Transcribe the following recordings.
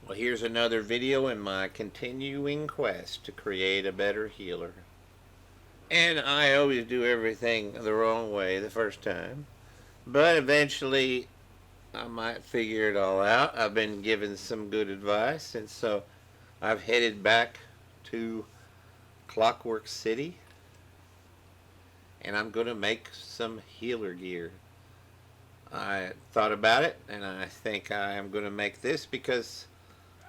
Well, here's another video in my continuing quest to create a better healer. And I always do everything the wrong way the first time. But eventually, I might figure it all out. I've been given some good advice, and so I've headed back to Clockwork City, and I'm going to make some healer gear. I thought about it, and I think I am going to make this because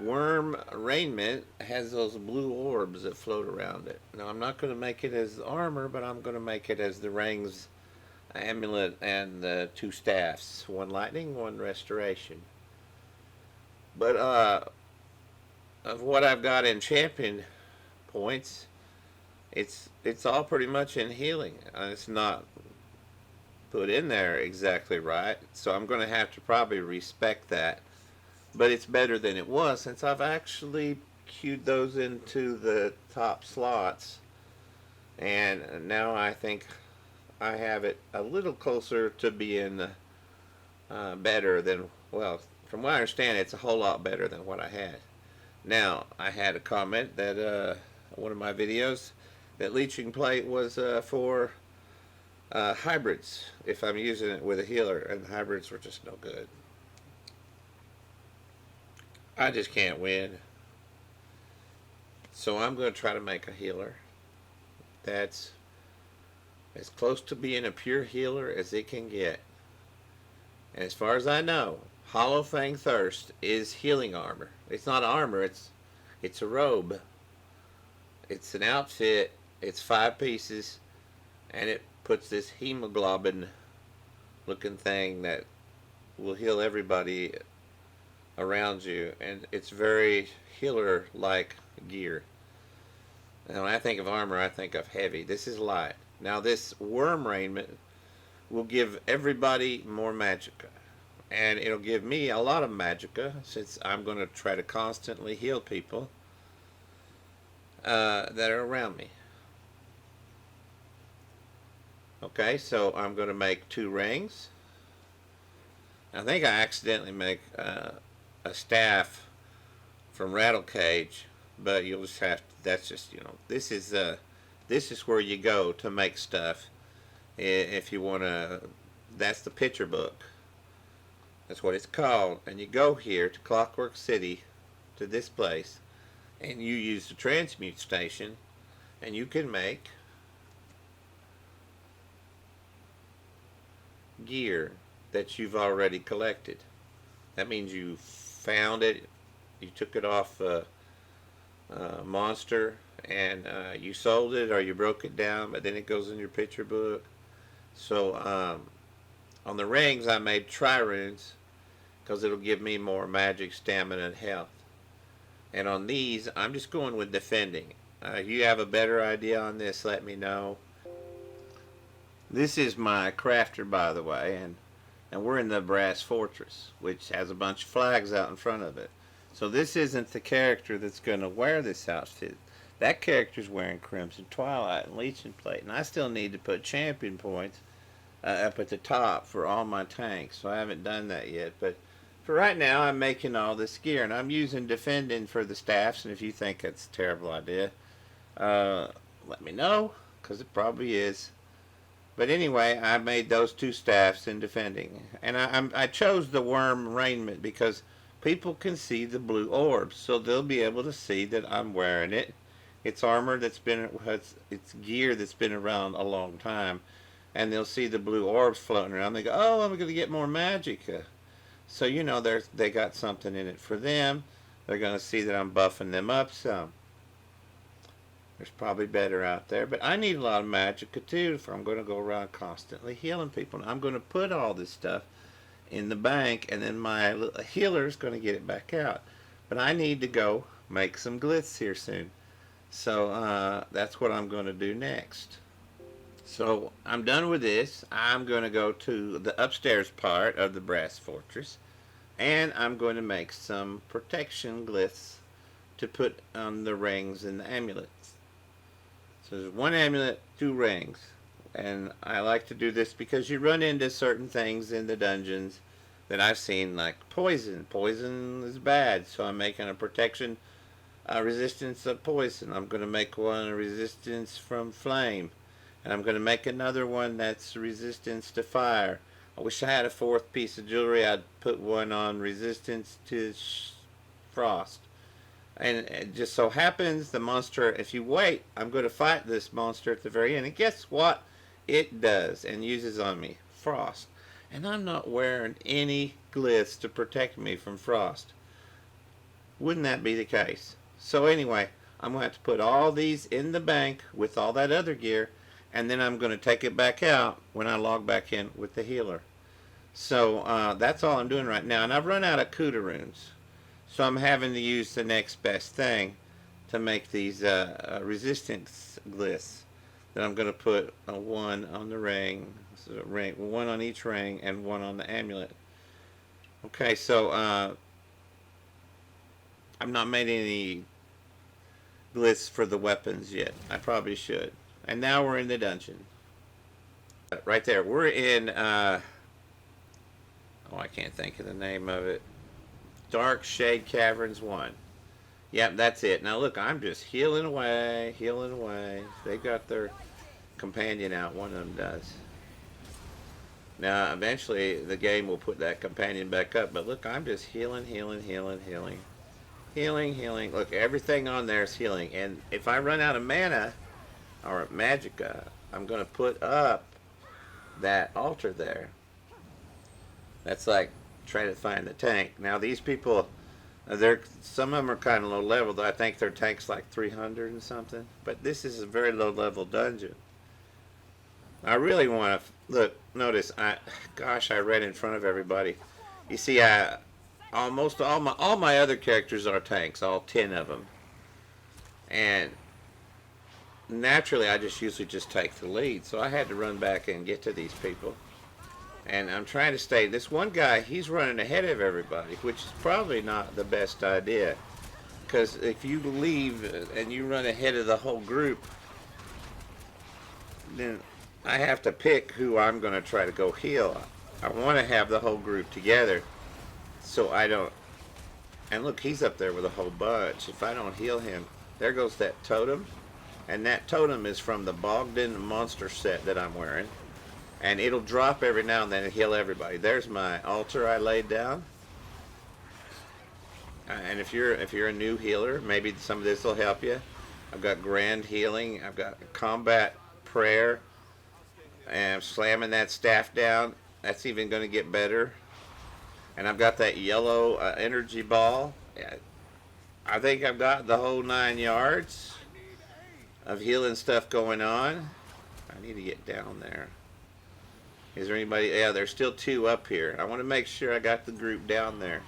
Worm Rainment has those blue orbs that float around it. Now, I'm not going to make it as armor, but I'm going to make it as the rings, amulet, and the two staffs. One lightning, one restoration. But of what I've got in champion points, it's all pretty much in healing. It's not put in there exactly right, so I'm going to have to probably respect that. But it's better than it was since I've actually queued those into the top slots, and now I think I have it a little closer to being better than, well, from what I understand, it's a whole lot better than what I had. Now, I had a comment that one of my videos that Leeching Plate was for hybrids if I'm using it with a healer, and hybrids were just no good. I just can't win. So I'm going to try to make a healer that's as close to being a pure healer as it can get. And as far as I know, Hollowfang Thirst is healing armor. It's not armor, it's a robe. It's an outfit. It's 5 pieces, and it puts this hemoglobin looking thing that will heal everybody around you, and it's very healer like gear. And when I think of armor, I think of heavy. This is light. Now, this Worm Rainment will give everybody more magicka, and it'll give me a lot of magicka since I'm going to try to constantly heal people that are around me. Okay, so I'm going to make 2 rings. I think I accidentally make a staff from Rattle Cage, but you'll just have to, that's just, this is where you go to make stuff if you want to. That's the picture book. That's what it's called. And you go here to Clockwork City, to this place, and you use the Transmute Station, and you can make gear that you've already collected. That means you found it, you took it off a monster, and you sold it or you broke it down, but then it goes in your picture book. So on the rings, I made trirunes because it'll give me more magic, stamina, and health. And on these, I'm just going with defending. If you have a better idea on this, let me know. This is my crafter, by the way, and we're in the Brass Fortress, which has a bunch of flags out in front of it. So this isn't the character that's going to wear this outfit. That character's wearing Crimson Twilight and Leeching Plate, and I still need to put champion points up at the top for all my tanks, so I haven't done that yet. But for right now, I'm making all this gear, and I'm using defending for the staffs, and if you think that's a terrible idea, let me know, because it probably is. But anyway, I made those 2 staffs in defending. And I chose the Worm Rainment because people can see the blue orbs. So they'll be able to see that I'm wearing it. It's armor that's been, it's gear that's been around a long time. And they'll see the blue orbs floating around. They go, oh, I'm going to get more magic. So, they got something in it for them. They're going to see that I'm buffing them up some. There's probably better out there, but I need a lot of magicka too if I'm going to go around constantly healing people. I'm going to put all this stuff in the bank, and then my healer's going to get it back out. But I need to go make some glitz here soon. So that's what I'm going to do next. So I'm done with this. I'm going to go to the upstairs part of the Brass Fortress, and I'm going to make some protection glyphs to put on the rings and the amulets. So there's 1 amulet, 2 rings. And I like to do this because you run into certain things in the dungeons that I've seen, like poison. Poison is bad, so I'm making a protection resistance of poison. I'm going to make one a resistance from flame. And I'm going to make another one that's resistance to fire. I wish I had a fourth piece of jewelry. I'd put one on resistance to frost. And it just so happens the monster, if you wait, I'm going to fight this monster at the very end. And guess what? It does and uses on me frost. And I'm not wearing any glyphs to protect me from frost. Wouldn't that be the case? So anyway, I'm going to have to put all these in the bank with all that other gear, and then I'm going to take it back out when I log back in with the healer. So that's all I'm doing right now. And I've run out of Kuda runes. So I'm having to use the next best thing to make these resistance glyphs. Then I'm going to put one on the ring, one on each ring, and one on the amulet. Okay, so I've not made any glyphs for the weapons yet. I probably should. And now we're in the dungeon. Right there. We're in, oh, I can't think of the name of it. Dark Shade Caverns 1. Yep, that's it. Now look, I'm just healing away, healing away. They got their companion out. One of them does. Now, eventually, the game will put that companion back up. But look, I'm just healing, healing, healing, healing. Healing, healing. Look, everything on there is healing. And if I run out of mana or magicka, I'm going to put up that altar there. That's like trying to find the tank. Now, these people, some of them are kind of low level. I think their tank's like 300 and something. But this is a very low level dungeon. I really want to look. Notice, I read in front of everybody. You see, almost all my other characters are tanks, all 10 of them, and naturally, I usually just take the lead. So I had to run back and get to these people, and I'm trying to stay. This one guy, he's running ahead of everybody, which is probably not the best idea, because if you leave and you run ahead of the whole group, then I have to pick who I'm going to try to go heal. I want to have the whole group together, so I don't. And look, he's up there with a whole bunch. If I don't heal him, there goes that totem. And that totem is from the Bogdan monster set that I'm wearing. And it'll drop every now and then and heal everybody. There's my altar I laid down. And if you're a new healer, maybe some of this will help you. I've got grand healing. I've got combat prayer. And I'm slamming that staff down. That's even going to get better. And I've got that yellow energy ball. I think I've got the whole 9 yards of healing stuff going on. I need to get down there. Is there anybody? Yeah, there's still 2 up here. I want to make sure I got the group down there.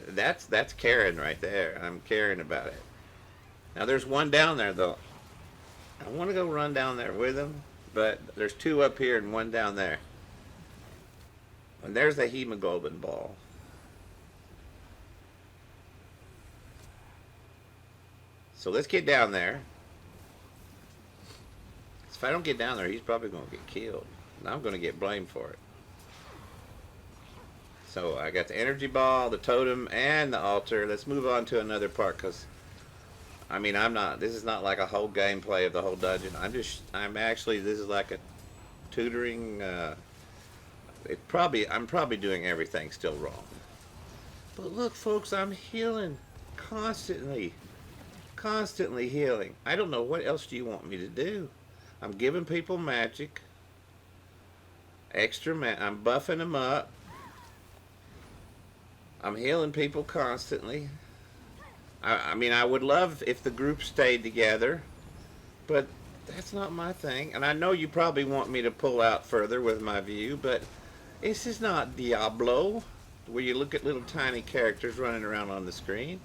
That's Karen right there. I'm caring about it. Now there's one down there though. I want to go run down there with him, but there's 2 up here and 1 down there. And there's the hemoglobin ball. So let's get down there. If I don't get down there, he's probably going to get killed. And I'm going to get blamed for it. So I got the energy ball, the totem, and the altar. Let's move on to another part, because I mean, this is not like a whole gameplay of the whole dungeon. This is like a tutoring. I'm probably doing everything still wrong. But look, folks, I'm healing constantly healing. I don't know, what else do you want me to do? I'm giving people magic, I'm buffing them up. I'm healing people constantly. I mean, I would love if the group stayed together, but that's not my thing. And I know you probably want me to pull out further with my view, but this is not Diablo, where you look at little tiny characters running around on the screen.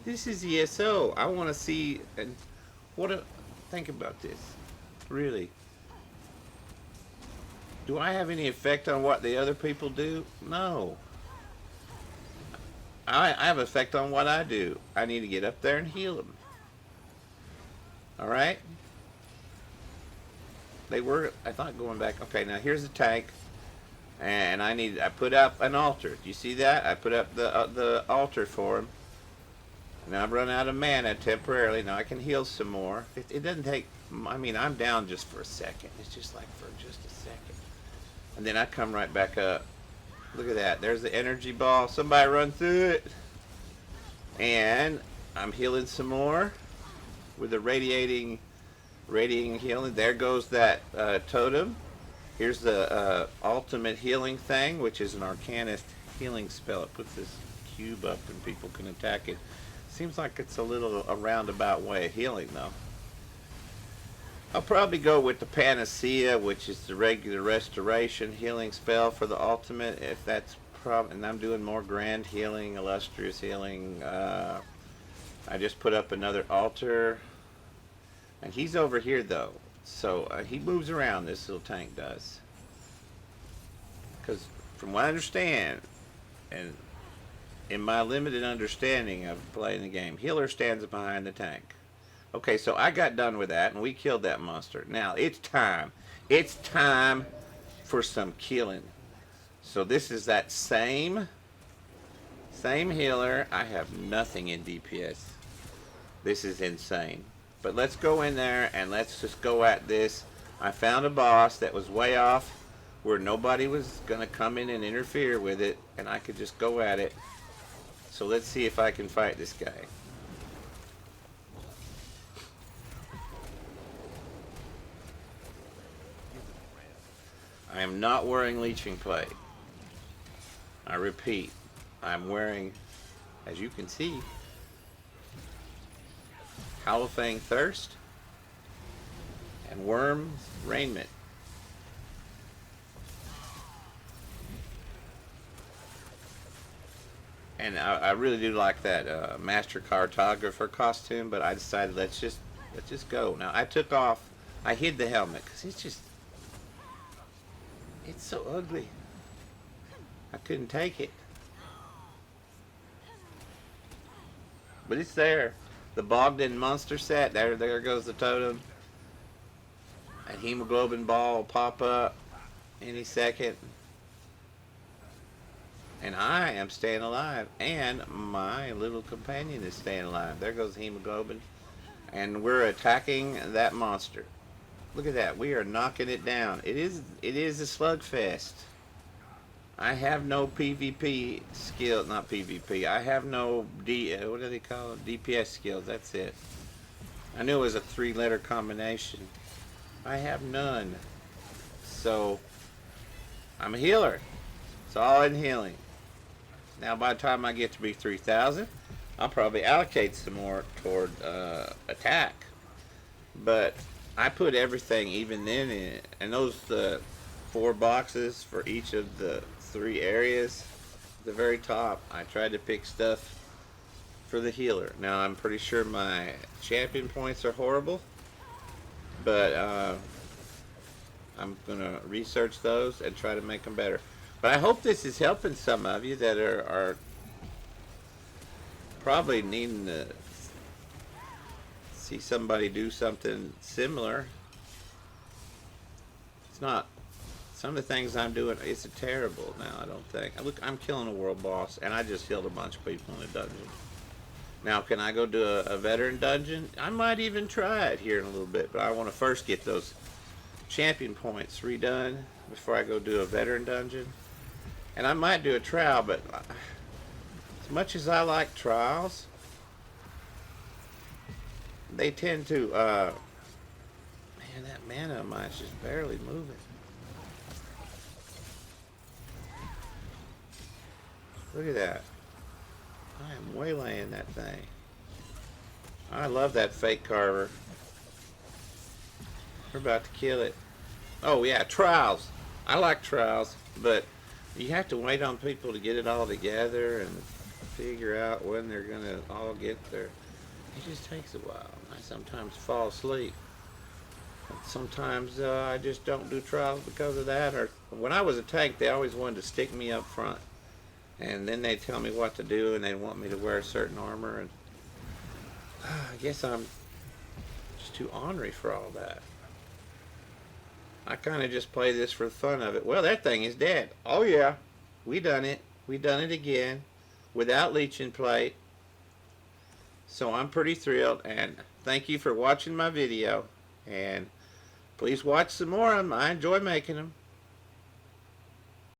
This is ESO. I want to see, and think about this. Really. Do I have any effect on what the other people do? No. I have effect on what I do. I need to get up there and heal them. Alright? They were, I thought, going back. Okay, now here's the tank. And I put up an altar. Do you see that? I put up the altar for him. Now I've run out of mana temporarily. Now I can heal some more. It doesn't take. I mean, I'm down just for a second. It's just like for just a second, and then I come right back up. Look at that. There's the energy ball. Somebody run through it. And I'm healing some more with the radiating healing. There goes that totem. Here's the ultimate healing thing, which is an Arcanist healing spell. It puts this cube up and people can attack it. Seems like it's a roundabout way of healing, though. I'll probably go with the Panacea, which is the regular restoration healing spell for the ultimate. If that's and I'm doing more grand healing, illustrious healing. I just put up another altar, and he's over here though, so he moves around. This little tank does, because from what I understand, and in my limited understanding of playing the game, healer stands behind the tank. Okay, so I got done with that, and we killed that monster. Now it's time. It's time for some killing. So this is that same healer. I have nothing in DPS. This is insane. But let's go in there and let's just go at this. I found a boss that was way off where nobody was going to come in and interfere with it, and I could just go at it. So let's see if I can fight this guy. I am not wearing Leeching Plate. I repeat, I'm wearing, as you can see, Hollowfang Thirst and Worm Rainment. And I really do like that Master Cartographer costume, but I decided let's just go. Now I hid the helmet because it's so ugly. I couldn't take it. But it's there. The Bogdan monster set. There goes the totem. A hemoglobin ball will pop up any second. And I am staying alive. And my little companion is staying alive. There goes the hemoglobin. And we're attacking that monster. Look at that. We are knocking it down. It is a slugfest. I have no PvP skill, not PvP. I have no what do they call it? DPS skills. That's it. I knew it was a 3-letter combination. I have none. So I'm a healer. It's all in healing. Now by the time I get to be 3,000, I'll probably allocate some more toward attack. But I put everything even then in, and those 4 boxes for each of the 3 areas at the very top, I tried to pick stuff for the healer. Now I'm pretty sure my champion points are horrible, but I'm gonna research those and try to make them better. But I hope this is helping some of you that are probably needing to see somebody do something similar. It's not. Some of the things I'm doing, it's terrible now, I don't think. Look, I'm killing a world boss, and I just killed a bunch of people in a dungeon. Now, can I go do a veteran dungeon? I might even try it here in a little bit, but I want to first get those champion points redone before I go do a veteran dungeon. And I might do a trial, but as much as I like trials, they tend to, man, that mana of mine's just barely moving. Look at that. I am waylaying that thing. I love that fake carver. We're about to kill it. Oh yeah, trials. I like trials, but you have to wait on people to get it all together and figure out when they're gonna all get there. It just takes a while. I sometimes fall asleep. Sometimes I just don't do trials because of that. Or when I was a tank, they always wanted to stick me up front. And then they tell me what to do, and they want me to wear certain armor, and I guess I'm just too ornery for all that. I kind of just play this for the fun of it. Well, that thing is dead. Oh yeah, we done it. We done it again without Leeching Plate. So I'm pretty thrilled, and thank you for watching my video. And please watch some more of them. I enjoy making them.